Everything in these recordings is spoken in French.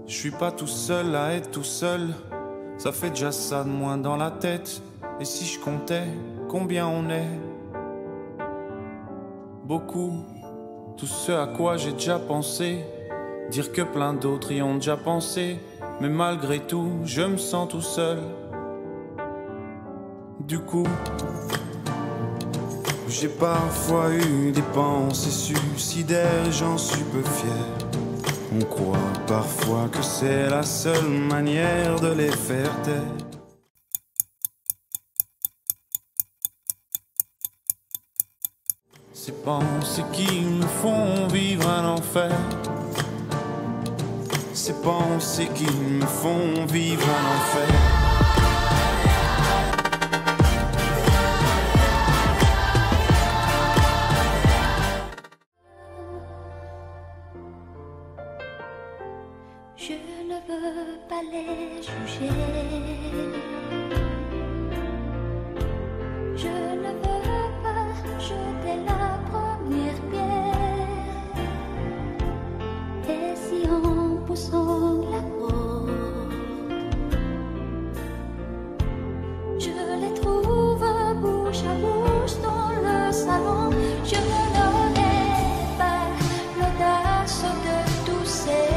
Je suis pas tout seul à être tout seul, ça fait déjà ça de moins dans la tête. Et si je comptais combien on est? Beaucoup, tout ce à quoi j'ai déjà pensé, dire que plein d'autres y ont déjà pensé. Mais malgré tout, je me sens tout seul. Du coup, j'ai parfois eu des pensées suicidaires, j'en suis peu fier. On croit parfois que c'est la seule manière de les faire taire. Ces pensées qui me font vivre un enfer. Ces pensées qui me font vivre un enfer. Je ne veux pas les juger. Je ne veux pas jeter la première pierre. Et si en poussant la porte, je les trouve bouche à bouche dans le salon, je n'aurai pas l'audace de tousser.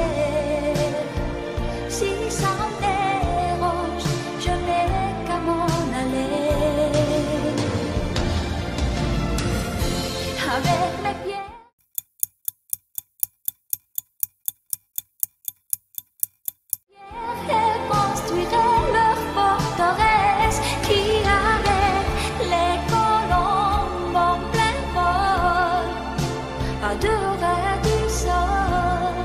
Si ça me dérange, je n'ai qu'à m'en aller. Avec mes pieds. Elles construiraient leur forteresse qui arrête les colombes en plein vol. À 2 ras du sol,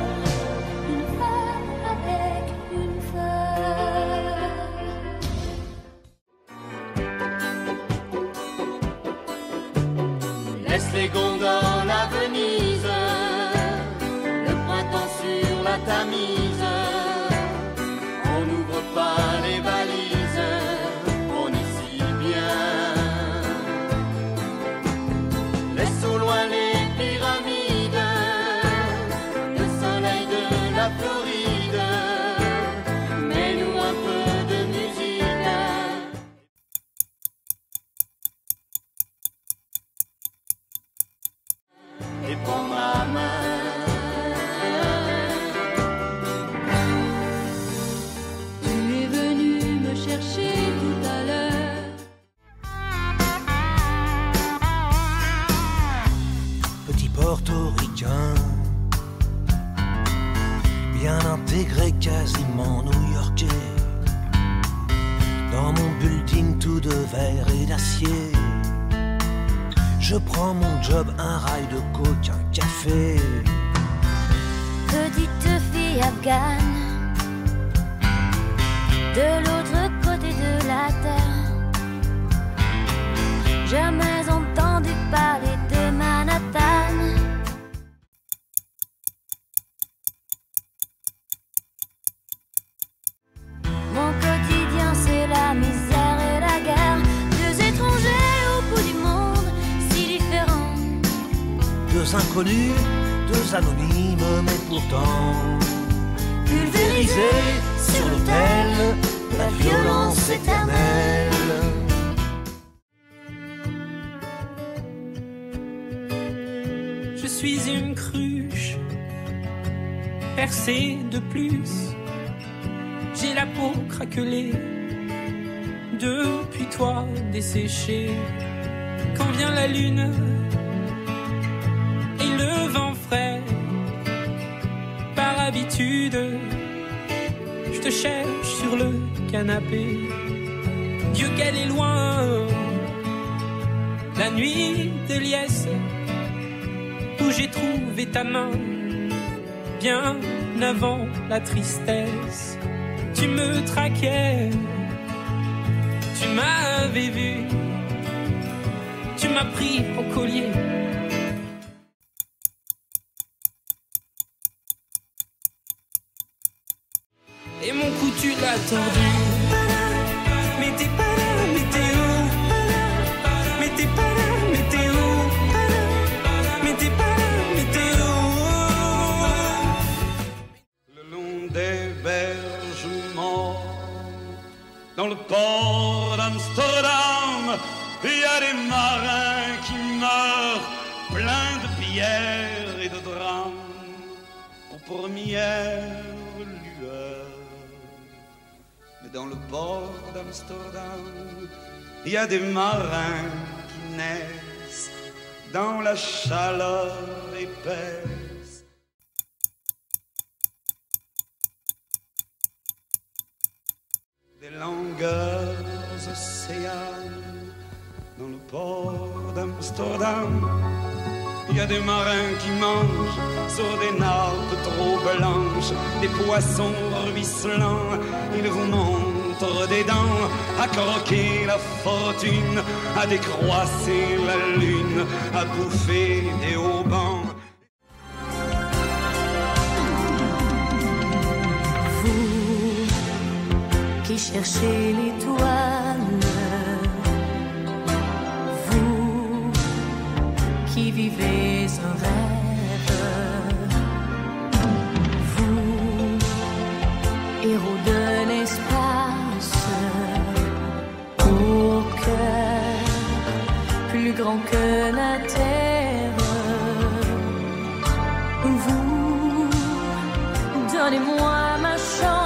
une femme avec une fleur. Laisse les gondoles à Venise, le printemps sur la Tamise. On n'ouvre pas les valises, on est si bien. Laisse au loin les pyramides, le soleil de la Floride. Mets-nous un peu de musique. Et prends ma main. Tu es venu me chercher tout à l'heure. Petit portoricain, bien intégré, quasiment new-yorkais. Dans mon building tout de verre et d'acier, je prends mon job, un rail de coke, un café. Petite fille afghane, de l'autre côté de la terre. Jamais entendu parler de Manhattan. Mon quotidien c'est la misère et la guerre. 2 étrangers au bout du monde, si différents. 2 inconnus, 2 anonymes, mais pourtant pulvérisés sur l'autel de la violence éternelle. Je suis une cruche percée de plus. J'ai la peau craquelée depuis toi desséchée. Quand vient la lune et le vent frais, par habitude, je te cherche sur le canapé. Dieu qu'elle est loin, la nuit de liesse, où j'ai trouvé ta main, bien avant la tristesse. Tu me traquais, tu m'avais vu, tu m'as pris au collier. Et mon cou tu l'as tordu. Mais t'es pas là, mais t'es où? Mais t'es pas là, mais t'es où? Mais t'es pas là, mais t'es où? Le long des et de drame aux premières lueurs. Mais dans le port d'Amsterdam, il y a des marins qui naissent dans la chaleur épaisse. Des longueurs océanes dans le port d'Amsterdam. Il y a des marins qui mangent sur des nappes trop blanches, des poissons ruisselants. Ils vous montrent des dents à croquer la fortune, à décroisser la lune, à bouffer des haubans. Vous qui cherchez l'étoile, vous qui vivez un rêve, vous, héros de l'espace, au cœur plus grand que la terre, vous, donnez-moi ma chance.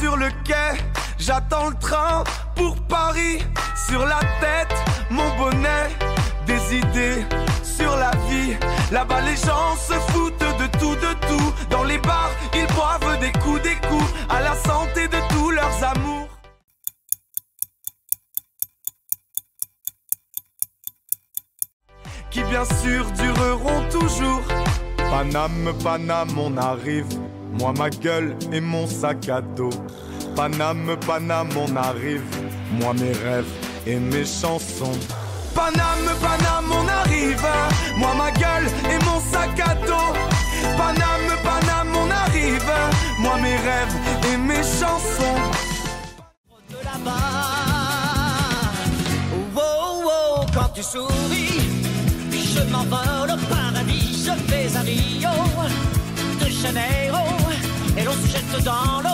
Sur le quai, j'attends le train pour Paris. Sur la tête, mon bonnet, des idées sur la vie. Là-bas, les gens se foutent de tout, de tout. Dans les bars, ils boivent des coups, à la santé de tous leurs amours. Qui bien sûr dureront toujours. Paname, Paname, on arrive. Moi, ma gueule et mon sac à dos. Paname, Paname, on arrive. Moi, mes rêves et mes chansons. Paname, Paname, on arrive. Moi, ma gueule et mon sac à dos. Paname, Paname, on arrive. Moi, mes rêves et mes chansons. De là-bas, wow, wow, quand tu souris, je m'envole au paradis. Je vais à Rio de Janeiro et l'on se jette dans l'eau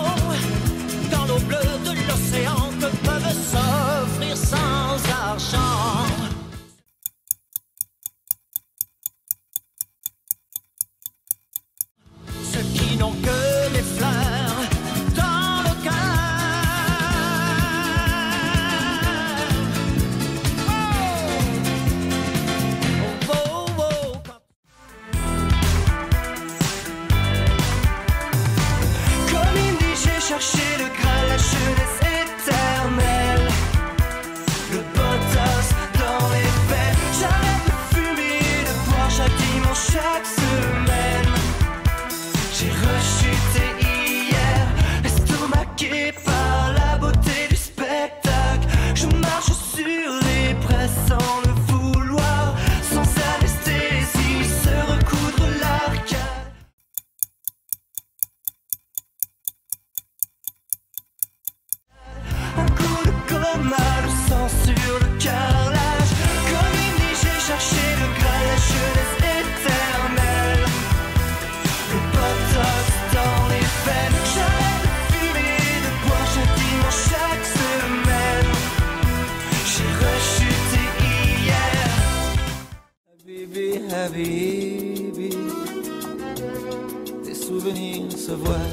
bleue de l'océan que peuvent s'offrir sans argent. Ceux qui n'ont que des fleurs dans le cœur. Oh, oh, oh, oh. Comme il dit, j'ai cherché le Graal, la jeunesse éternelle. Le potos dans les veines. J'arrête de fumer et de boire chaque dimanche, chaque semaine. J'ai rechuté hier, estomaqué par la beauté du spectacle. Je marche sur les presses sans le vouloir, sans anesthésie, se recoudre l'arcade. Un coup de coma, le sang sur le carrelage. Comme il dit, j'ai cherché le Graal, la jeunesse éternelle. Le potos dans les veines. J'arrête de fumer et de boire chaque dimanche, chaque semaine. J'ai rechuté hier. Habibi, Habibi, tes souvenirs se voient.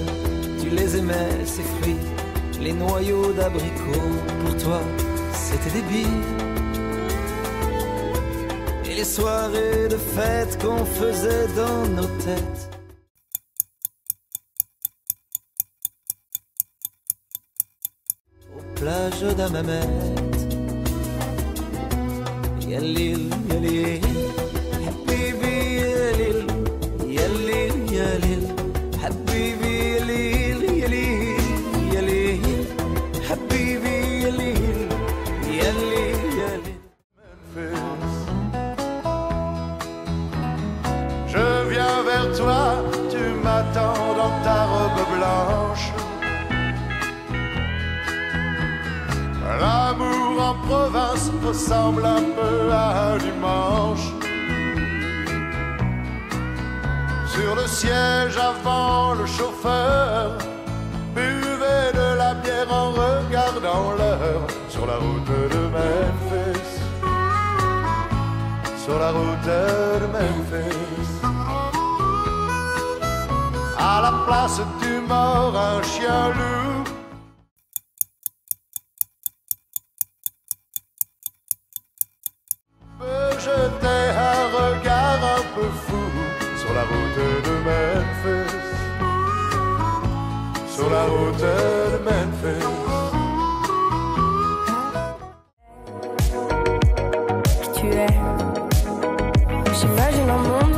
Tu les aimais, ces fruits, les noyaux d'abricots. Pour toi, c'était des billes. Et les soirées de fête qu'on faisait dans nos têtes. Aux plages d'Hammamet. Yalil, yalil, Habibi, yalil, yalil, yalil, Habibi, yalil, yalil, yalil, Habibi, yalil, yalil, yalil. femme blanche. L'amour en province ressemble un peu à un dimanche. Sur le siège avant, le chauffeur buvait de la bière en regardant l'heure. Sur la route de Memphis, sur la route de Memphis. À la place du mort, un chien loup. Peut jeter un regard un peu fou sur la route de Memphis, sur la route de Memphis. Qui tu es? J'imagine un monde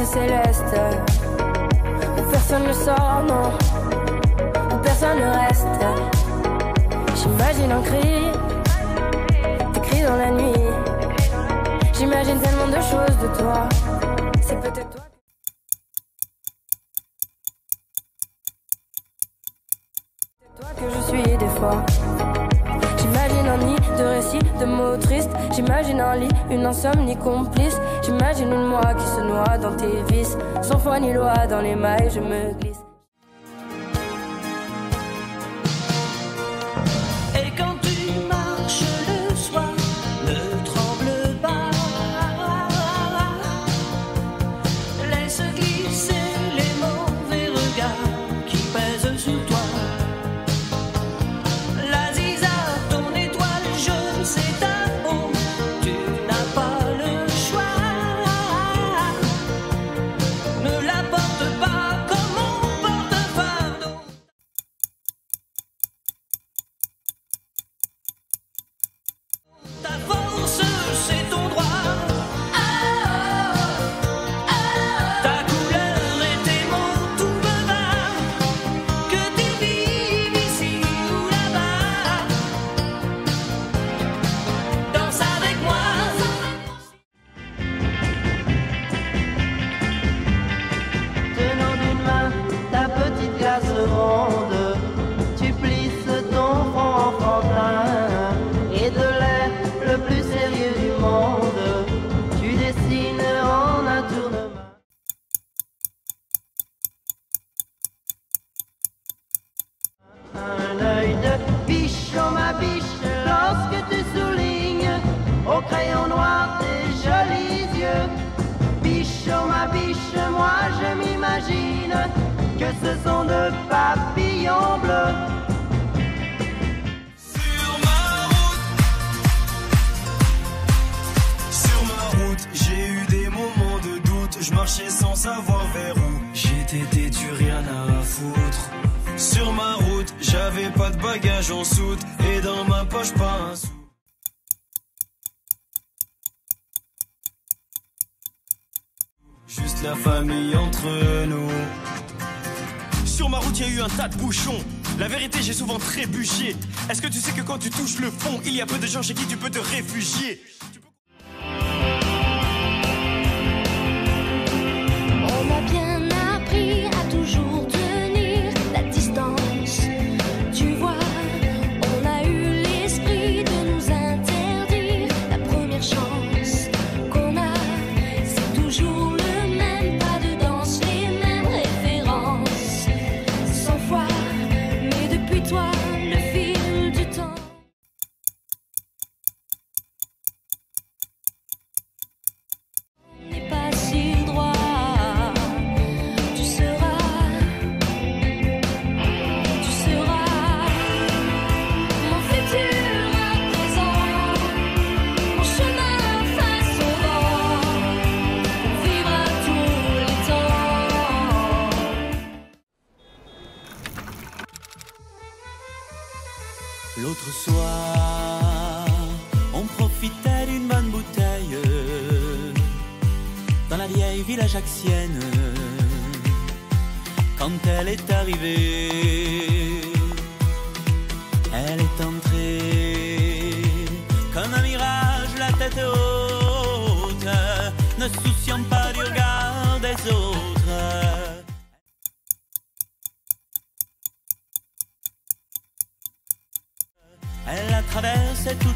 céleste, où personne ne sort, non, où personne ne reste. J'imagine un cri, des cris dans la nuit. J'imagine tellement de choses de toi. C'est peut-être toi. C'est toi que je suis des fois. J'imagine un nid de récits, de mots tristes. J'imagine un lit, une insomnie complice. J'imagine une moi qui se noie dans tes vices. Sans foi ni loi, dans les mailles je me glisse. Et quand tu marches le soir, ne tremble pas. Laisse glisser les mauvais regards qui pèsent sur toi. C'est ta peau, tu n'as pas le choix. Ne la porte pas comme on porte un fardeau. Ta force, c'est ton droit. Ta couleur et tes mots, tout me va. Que tu vives ici ou là-bas. Tenant d'une main ta petite glace ronde, tu plisses ton front enfantin et de l'air le plus sérieux du monde, tu dessines en un tournement. Un œil de bichon, ma biche, lorsque tu soulignes au crayon noir tes jolis yeux. Bichon, ma biche, moi je m'imagine que ce sont de papillons bleus. Sur ma route, j'ai eu des moments de doute. Je marchais sans savoir vers où. J'étais têtu, rien à foutre. Sur ma route, j'avais pas de bagages en soute. Et dans ma poche, pas un sou. Juste la famille entre nous. Sur ma route, il y a eu un tas de bouchons. La vérité, j'ai souvent trébuché. Est-ce que tu sais que quand tu touches le fond, il y a peu de gens chez qui tu peux te réfugier? On m'a bien appris à toujours tenir la distance. Tu vois, on a eu l'esprit de nous interdire la première chance qu'on a. C'est toujours le même pas de danse, les mêmes références. 100 fois, mais depuis toi, le fil du temps. N'est pas si droit. Tu seras mon futur à présent, mon chemin face au vent, pour vivre à tous les temps. L'autre soir, on profitait d'une bonne bouteille dans la vieille ville ajaxienne. Quand elle est arrivée, elle est entrée comme un mirage, la tête haute, ne souciant pas du regard des autres.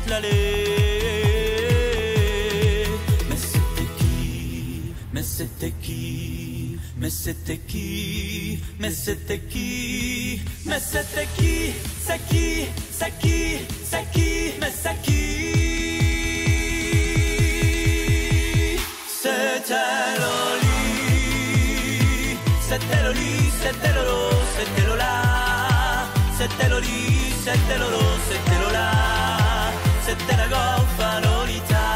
toute l'allée. Mais c'était qui? Mais c'était qui? Mais c'était qui? Mais c'était qui? Mais c'était qui? C'est qui? C'est qui? C'est qui? Mais c'est qui? C'était Loli. C'était Loli, c'était Lolo, c'était Lola. C'était Loli, c'était Lolo, c'était Lola. C'était la golfa Lolita.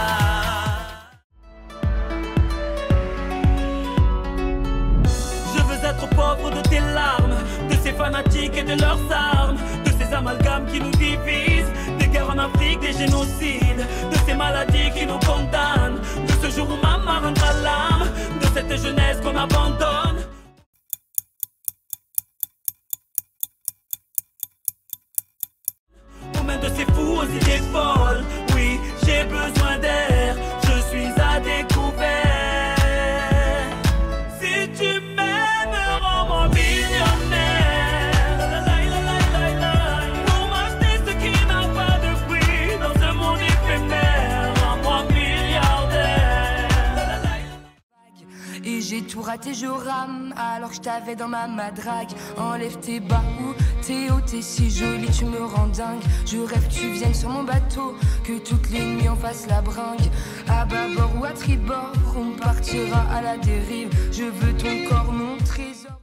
Je veux être pauvre de tes larmes, de ces fanatiques et de leurs armes, de ces amalgames qui nous divisent, des guerres en Afrique, des génocides, de ces maladies qui nous condamnent, de ce jour où maman rendra l'âme, de cette jeunesse qu'on abandonne. Aux mains de ces fous aux idées folles, oui, j'ai besoin d'air, je suis à découvert. Si tu m'aimes, rends-moi millionnaire. Pour m'acheter ce qui n'a pas de prix dans ce monde éphémère, rends-moi milliardaire. Et j'ai tout raté, je rame, alors que je t'avais dans ma madrague. Enlève tes bas ou tes hauts, t'es si jolie, tu me rends dingue. Je rêve que tu viennes sur mon bateau, que toutes les nuits on fasse la bringue. À bâbord ou à tribord, on partira à la dérive. Je veux ton corps, mon trésor.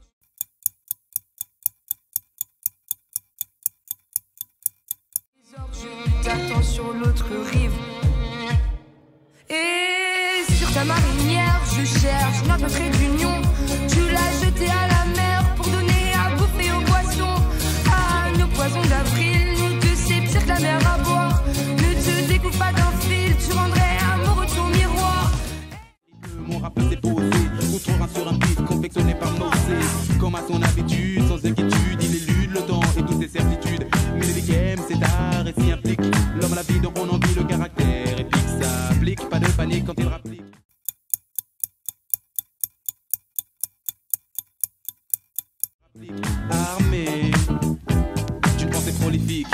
Je t'attends sur l'autre rive. Et sur ta marinière, je cherche notre trait d'union. Tu l'as jeté à la mer pour donner à bouffer aux poissons. Ah, nos poissons d'avril, nous deux c'est pire que la mer à boire. Ne te découpe pas d'un fil, tu rendrais amoureux ton miroir. Mon rap s'est posé, contre un sur un beat confectionné par Mossé. Comme à son habitude, sans inquiétude, il élude le temps et toutes ses certitudes. Mais les games, c'est art et s'y implique. L'homme à la vie, donc on en dit le caractère épique. Ça applique, pas de panique quand il rapplique. Armé d'une pensée prolifique.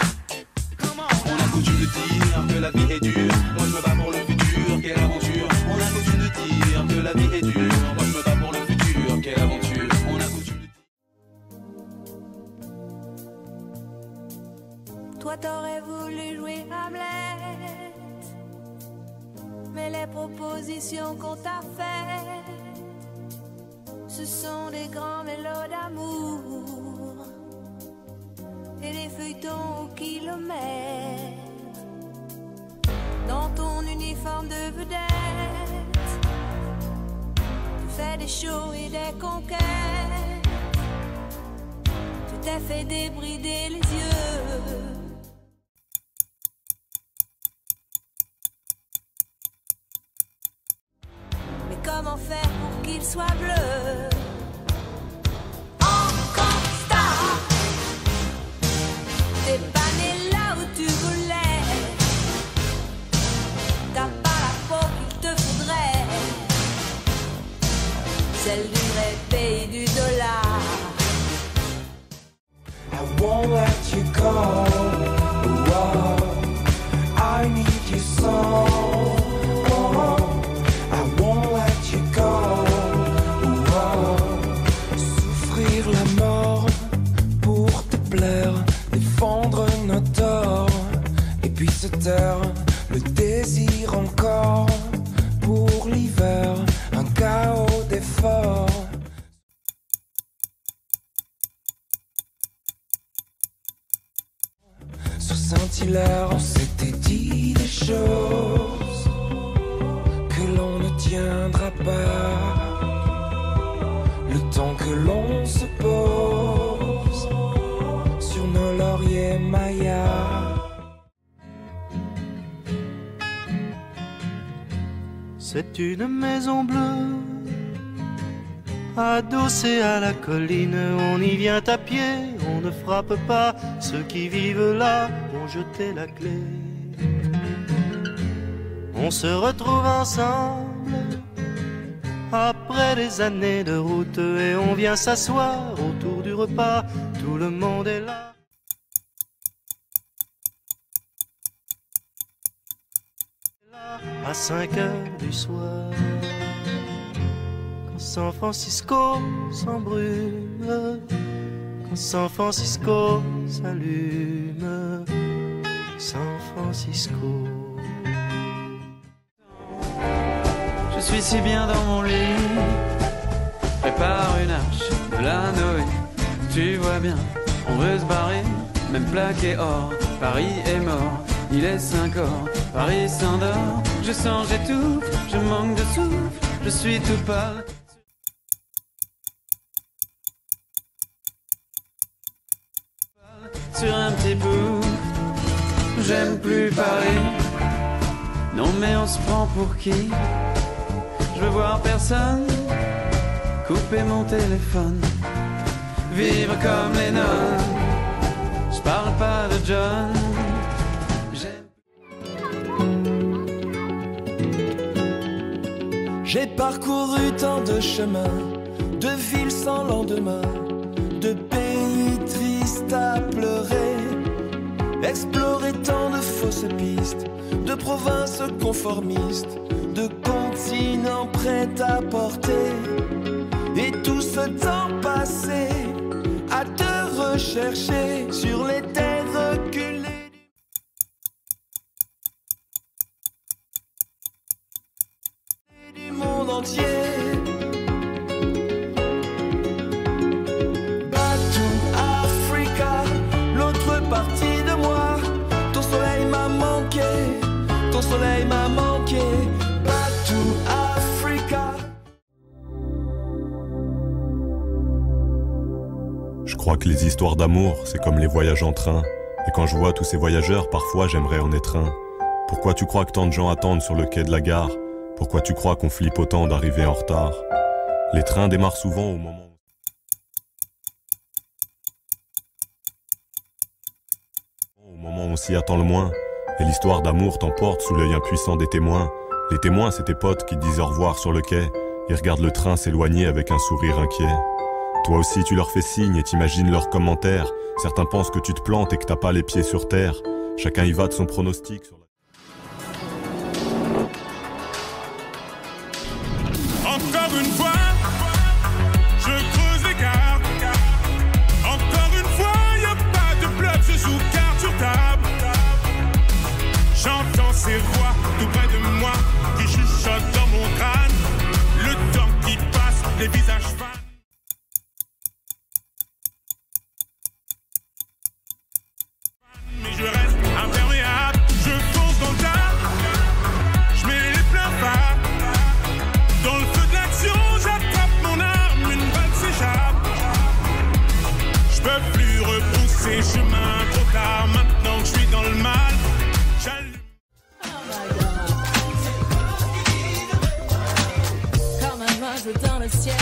On a coutume de dire que la vie est dure. Moi je me bats pour le futur, quelle aventure. On a coutume de dire que la vie est dure. Moi je me bats pour le futur, quelle aventure. On a coutume de dire. Toi t'aurais voulu jouer Hamlet, mais les propositions qu'on t'a faites, ce sont des grands mélos d'amour et des feuilletons au kilomètre. Dans ton uniforme de vedette, tu fais des shows et des conquêtes. Tu t'es fait débrider les yeux. Mais comment faire pour qu'il soit bleu? Encore star, t'es pas né là où tu voulais. T'as pas la peau qu'il te faudrait, celle du vrai pays du dollar. I won't let you go. Whoa, I need you so. Oh, I won't let you go. Whoa, souffrir la mort pour te plaire, défendre nos torts et puis se taire. Le désir encore pour l'hiver, un chaos d'efforts. Sur Saint-Hilaire, on s'était dit des choses que l'on ne tiendra pas. Le temps que l'on se pose sur nos lauriers mayas. C'est une maison bleue, adossée à la colline. On y vient à pied, on ne frappe pas. Ceux qui vivent là ont jeté la clé. On se retrouve ensemble après des années de route et on vient s'asseoir autour du repas. Tout le monde est là. à 5 heures du soir. Quand San Francisco s'embrume, quand San Francisco s'allume, San Francisco. Je suis si bien dans mon lit, prépare une arche de la Noé. Tu vois bien, on veut se barrer, même plaqué or. Paris est mort, il est 5 heures, Paris s'endort. Je sens, j'étouffe, je manque de souffle, je suis tout pâle. Sur un petit bout, j'aime plus Paris. Non mais on se prend pour qui? Je veux voir personne, couper mon téléphone, vivre comme les nonnes. Je parle pas de John. J'ai parcouru tant de chemins, de villes sans lendemain, de pays tristes à pleurer, exploré tant de fausses pistes, de provinces conformistes, de continents prêts à porter, et tout ce temps passé à te rechercher sur les terres reculées du monde entier. Batou Africa, l'autre partie de moi, ton soleil m'a manqué, ton soleil m'a manqué. Batou Africa. Je crois que les histoires d'amour, c'est comme les voyages en train. Et quand je vois tous ces voyageurs, parfois j'aimerais en être un. Pourquoi tu crois que tant de gens attendent sur le quai de la gare? Pourquoi tu crois qu'on flippe autant d'arriver en retard? Les trains démarrent souvent au moment où on s'y attend le moins. Et l'histoire d'amour t'emporte sous l'œil impuissant des témoins. Les témoins, c'est tes potes qui te disent au revoir sur le quai. Ils regardent le train s'éloigner avec un sourire inquiet. Toi aussi tu leur fais signe et t'imagines leurs commentaires. Certains pensent que tu te plantes et que t'as pas les pieds sur terre. Chacun y va de son pronostic sur la... Encore une fois, je creuse les cartes. Encore une fois, y a pas de bluff, je joue carte sur table. J'entends ces voix tout près de moi qui chuchotent dans mon crâne. Le temps qui passe, les visages fans. Mais je reste imperméable, je fonce dans le tas. Je mets les pleins phares. Dans le feu de l'action, j'attrape mon arme, une balle s'échappe. Je peux plus repousser chemin, trop tard, maintenant que je suis dans le mal. J'allume. Comme un oiseau dans le ciel.